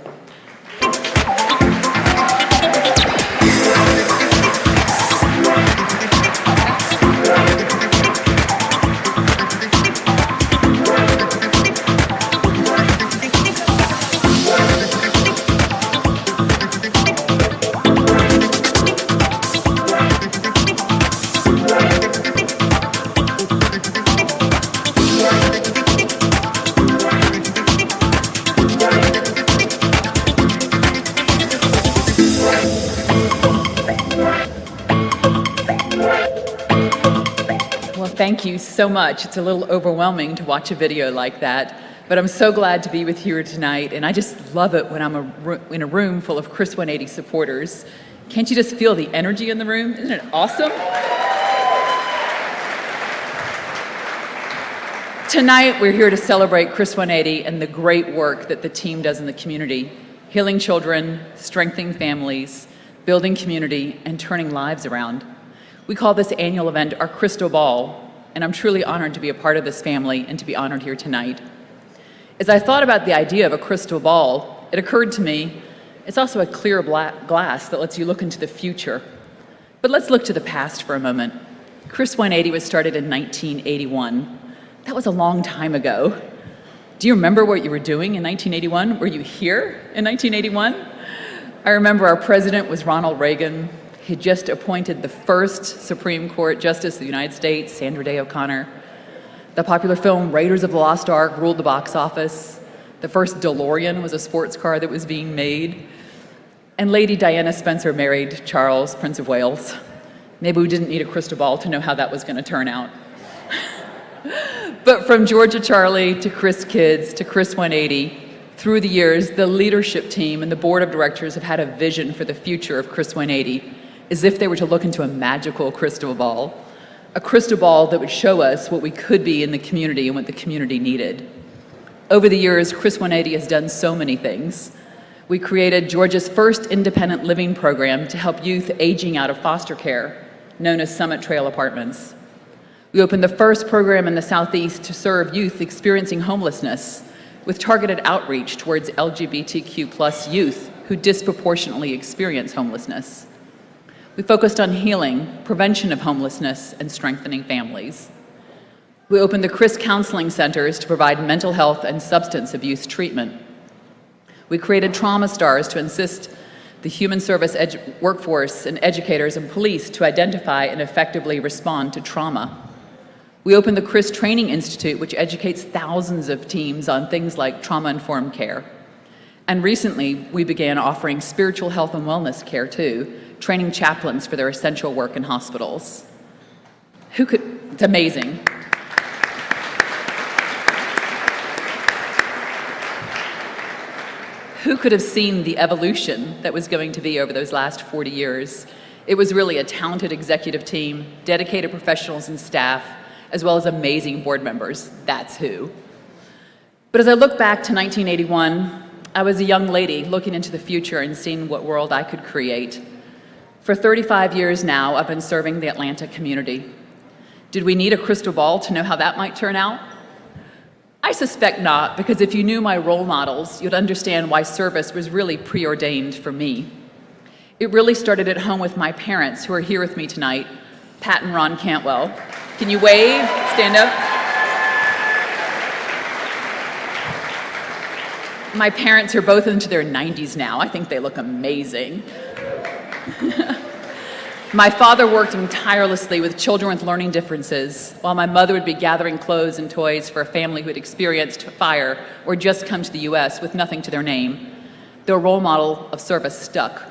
Thank you so much. It's a little overwhelming to watch a video like that, but I'm so glad to be with you here tonight, and I just love it when I'm in a room full of CHRIS 180 supporters. Can't you just feel the energy in the room? Isn't it awesome? Tonight, we're here to celebrate CHRIS 180 and the great work that the team does in the community, healing children, strengthening families, building community, and turning lives around. We call this annual event our CHRIStal Ball, and I'm truly honored to be a part of this family and to be honored here tonight. As I thought about the idea of a CHRIStal Ball, it occurred to me it's also a clear glass that lets you look into the future. But let's look to the past for a moment. CHRIS 180 was started in 1981. That was a long time ago. Do you remember what you were doing in 1981? Were you here in 1981? I remember our president was Ronald Reagan. He had just appointed the first Supreme Court Justice of the United States, Sandra Day O'Connor. The popular film Raiders of the Lost Ark ruled the box office. The first DeLorean was a sports car that was being made. And Lady Diana Spencer married Charles, Prince of Wales. Maybe we didn't need a crystal ball to know how that was going to turn out. But from Georgia Charlie to Chris Kids to Chris 180, through the years, the leadership team and the board of directors have had a vision for the future of Chris 180, as if they were to look into a magical crystal ball, a crystal ball that would show us what we could be in the community and what the community needed. Over the years, Chris 180 has done so many things. We created Georgia's first independent living program to help youth aging out of foster care, known as Summit Trail Apartments. We opened the first program in the Southeast to serve youth experiencing homelessness with targeted outreach towards LGBTQ+ youth who disproportionately experience homelessness. We focused on healing, prevention of homelessness, and strengthening families. We opened the CHRIS Counseling Centers to provide mental health and substance abuse treatment. We created Trauma Stars to assist the human service workforce and educators and police to identify and effectively respond to trauma. We opened the CHRIS Training Institute, which educates thousands of teams on things like trauma-informed care. And recently, we began offering spiritual health and wellness care too, training chaplains for their essential work in hospitals. It's amazing. Who could have seen the evolution that was going to be over those last 40 years? It was really a talented executive team, dedicated professionals and staff, as well as amazing board members. That's who. But as I look back to 1981, I was a young lady looking into the future and seeing what world I could create. For 35 years now, I've been serving the Atlanta community. Did we need a crystal ball to know how that might turn out? I suspect not, because if you knew my role models, you'd understand why service was really preordained for me. It really started at home with my parents, who are here with me tonight, Pat and Ron Cantwell. Can you wave? Stand up. My parents are both into their 90s now. I think they look amazing. My father worked tirelessly with children with learning differences, while my mother would be gathering clothes and toys for a family who had experienced fire or just come to the U.S. with nothing to their name. Their role model of service stuck.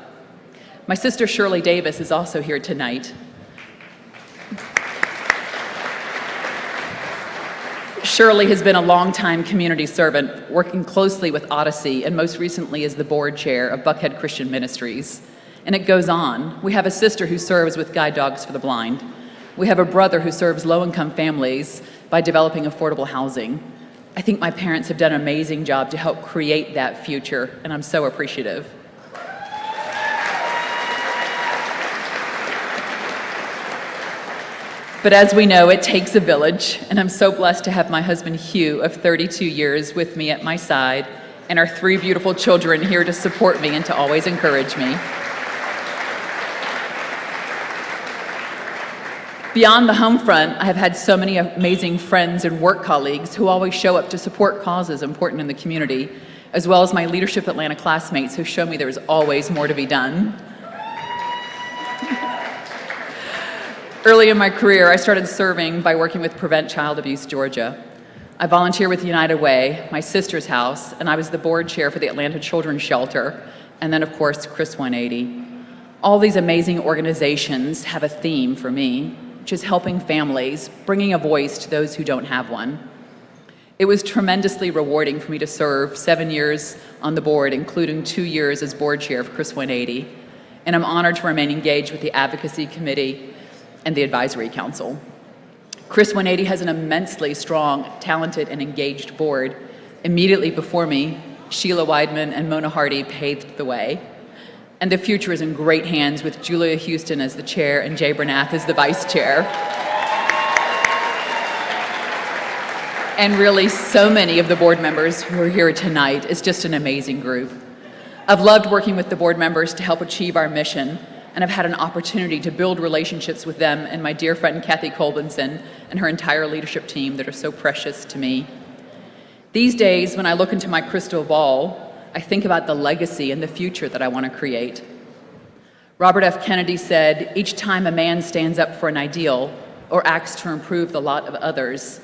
My sister Shirley Davis is also here tonight. Shirley has been a longtime community servant, working closely with Odyssey, and most recently as the board chair of Buckhead Christian Ministries. And it goes on. We have a sister who serves with Guide Dogs for the Blind. We have a brother who serves low-income families by developing affordable housing. I think my parents have done an amazing job to help create that future, and I'm so appreciative. But as we know, it takes a village, and I'm so blessed to have my husband Hugh of 32 years with me at my side, and our 3 beautiful children here to support me and to always encourage me. Beyond the home front, I have had so many amazing friends and work colleagues who always show up to support causes important in the community, as well as my Leadership Atlanta classmates who show me there's always more to be done. Early in my career, I started serving by working with Prevent Child Abuse Georgia. I volunteer with United Way, my sister's house, and I was the board chair for the Atlanta Children's Shelter, and then of course, CHRIS 180. All these amazing organizations have a theme for me, which is helping families, bringing a voice to those who don't have one. It was tremendously rewarding for me to serve 7 years on the board, including 2 years as board chair of CHRIS 180, and I'm honored to remain engaged with the Advocacy Committee and the Advisory Council. CHRIS 180 has an immensely strong, talented, and engaged board. Immediately before me, Sheila Weidman and Mona Hardy paved the way. And the future is in great hands with Julia Houston as the chair and Jay Bernath as the vice chair. And really, so many of the board members who are here tonight. It's just an amazing group. I've loved working with the board members to help achieve our mission, and I've had an opportunity to build relationships with them and my dear friend Kathy Colbinson and her entire leadership team that are so precious to me. These days, when I look into my crystal ball, I think about the legacy and the future that I want to create. Robert F. Kennedy said, "Each time a man stands up for an ideal or acts to improve the lot of others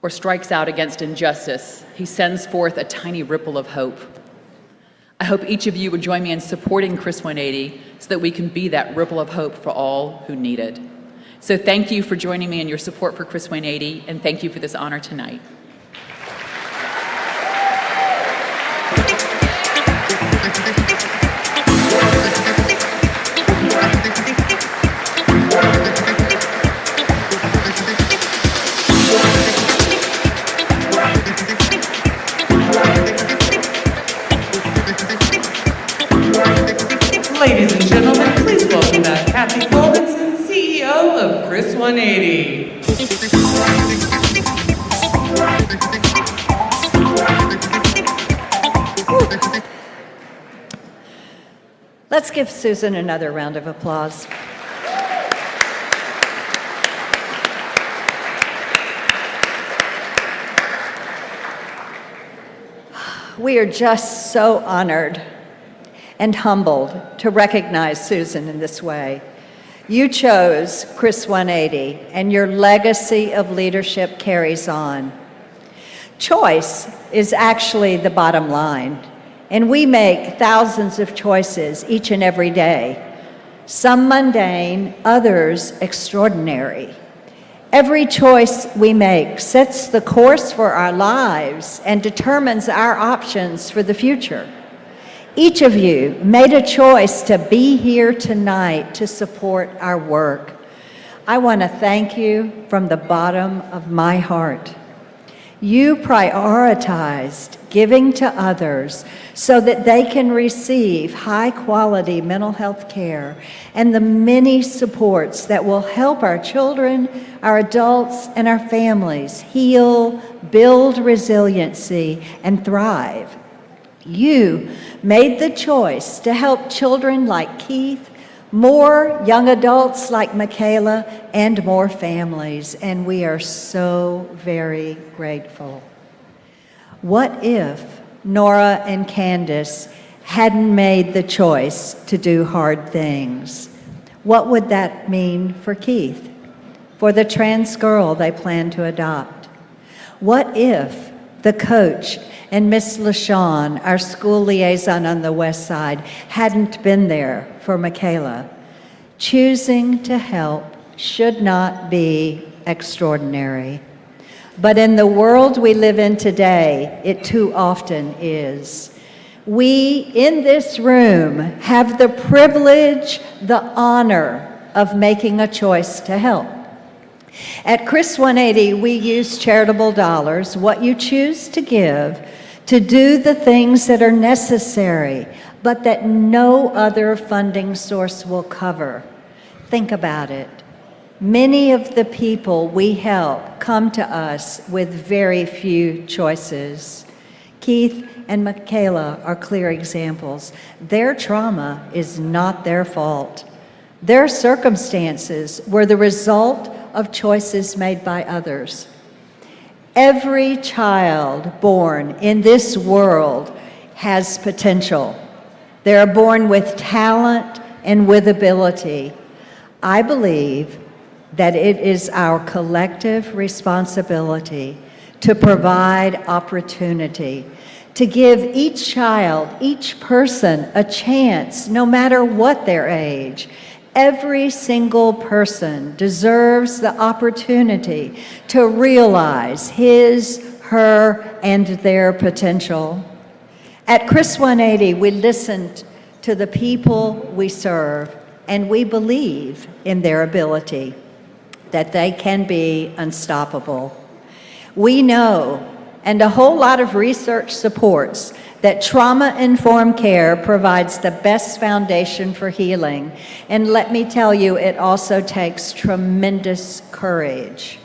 or strikes out against injustice, he sends forth a tiny ripple of hope." I hope each of you would join me in supporting Chris 180 so that we can be that ripple of hope for all who need it. So thank you for joining me in your support for Chris 180, and thank you for this honor tonight. Ladies and gentlemen, please welcome back Kathy Colvinson, CEO of Chris 180. Let's give Susan another round of applause. We are just so honored and humbled to recognize Susan in this way. You chose Chris 180, and your legacy of leadership carries on. Choice is actually the bottom line, and we make thousands of choices each and every day. Some mundane, others extraordinary. Every choice we make sets the course for our lives and determines our options for the future. Each of you made a choice to be here tonight to support our work. I want to thank you from the bottom of my heart. You prioritized giving to others so that they can receive high-quality mental health care and the many supports that will help our children, our adults, and our families heal, build resiliency, and thrive. You made the choice to help children like Keith, more young adults like Michaela, and more families, and we are so very grateful. What if Nora and Candace hadn't made the choice to do hard things? What would that mean for Keith, for the trans girl they plan to adopt? What if the coach and Miss LaShawn, our school liaison on the West Side, hadn't been there for Michaela? Choosing to help should not be extraordinary. But in the world we live in today, it too often is. We in this room have the privilege, the honor of making a choice to help. At Chris 180, we use charitable dollars, what you choose to give, to do the things that are necessary, but that no other funding source will cover. Think about it. Many of the people we help come to us with very few choices. Keith and Michaela are clear examples. Their trauma is not their fault. Their circumstances were the result of choices made by others. Every child born in this world has potential. They are born with talent and with ability. I believe that it is our collective responsibility to provide opportunity, to give each child, each person a chance, no matter what their age. Every single person deserves the opportunity to realize his, her, and their potential. At Chris 180, we listened to the people we serve, and we believe in their ability, that they can be unstoppable. We know, and a whole lot of research supports, that trauma-informed care provides the best foundation for healing. And let me tell you, it also takes tremendous courage.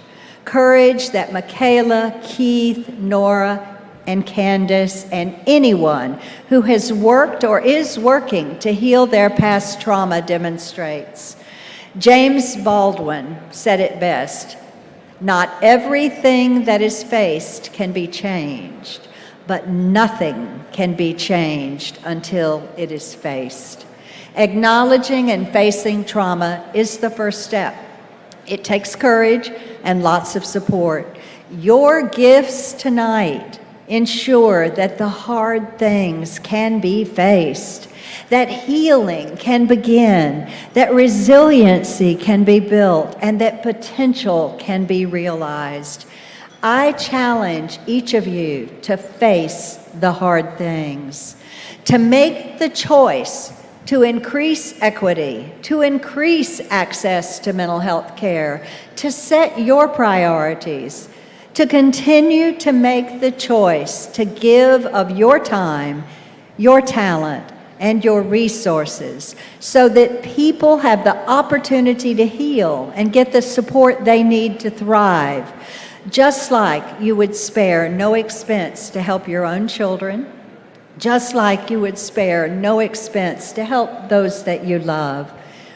Courage that Michaela, Keith, Nora, and Candace, and anyone who has worked or is working to heal their past trauma demonstrates. James Baldwin said it best, "Not everything that is faced can be changed, but nothing can be changed until it is faced." Acknowledging and facing trauma is the first step. It takes courage and lots of support. Your gifts tonight ensure that the hard things can be faced, that healing can begin, that resiliency can be built, and that potential can be realized. I challenge each of you to face the hard things, to make the choice to increase equity, to increase access to mental health care, to set your priorities, to continue to make the choice to give of your time, your talent, and your resources so that people have the opportunity to heal and get the support they need to thrive, just like you would spare no expense to help your own children, just like you would spare no expense to help those that you love.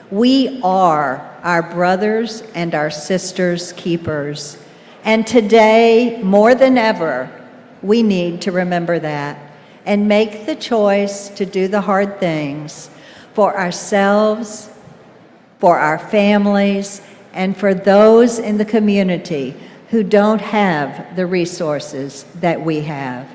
We are our brothers and our sisters' keepers. And today, more than ever, we need to remember that and make the choice to do the hard things for ourselves, for our families, and for those in the community who don't have the resources that we have.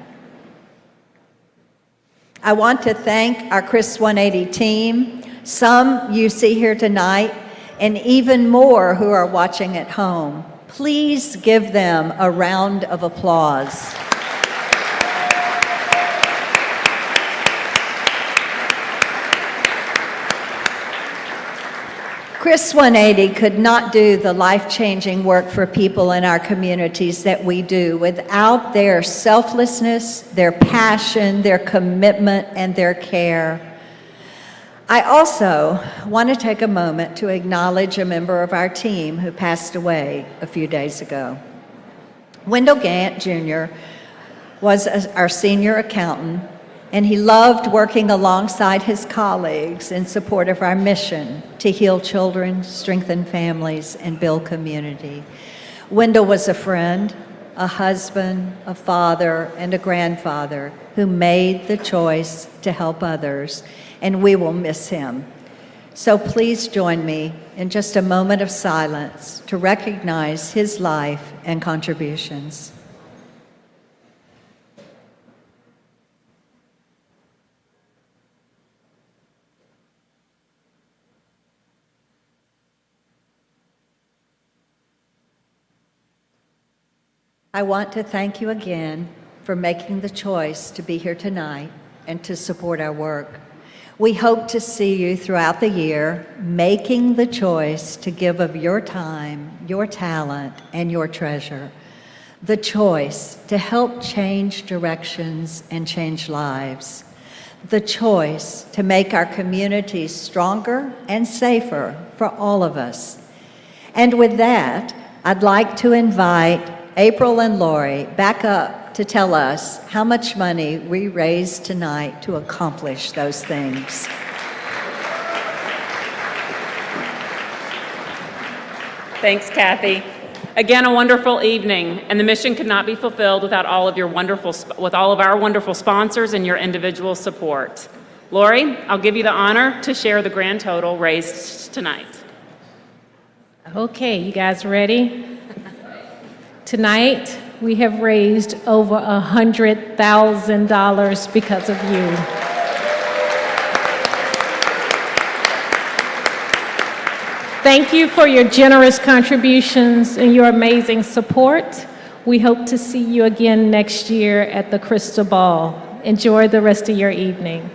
I want to thank our CHRIS 180 team, some you see here tonight, and even more who are watching at home. Please give them a round of applause. CHRIS 180 could not do the life-changing work for people in our communities that we do without their selflessness, their passion, their commitment, and their care. I also want to take a moment to acknowledge a member of our team who passed away a few days ago. Wendell Gant Jr. was our senior accountant, and he loved working alongside his colleagues in support of our mission to heal children, strengthen families, and build community. Wendell was a friend, a husband, a father, and a grandfather who made the choice to help others, and we will miss him. So please join me in just a moment of silence to recognize his life and contributions. I want to thank you again for making the choice to be here tonight and to support our work. We hope to see you throughout the year making the choice to give of your time, your talent, and your treasure. The choice to help change directions and change lives. The choice to make our communities stronger and safer for all of us. And with that, I'd like to invite April and Lori back up to tell us how much money we raised tonight to accomplish those things. Thanks, Kathy. Again, a wonderful evening, and the mission could not be fulfilled without all of our wonderful sponsors and your individual support. Lori, I'll give you the honor to share the grand total raised tonight. Okay, you guys ready? Tonight, we have raised over $100,000 because of you. Thank you for your generous contributions and your amazing support. We hope to see you again next year at the CHRIStal Ball. Enjoy the rest of your evening.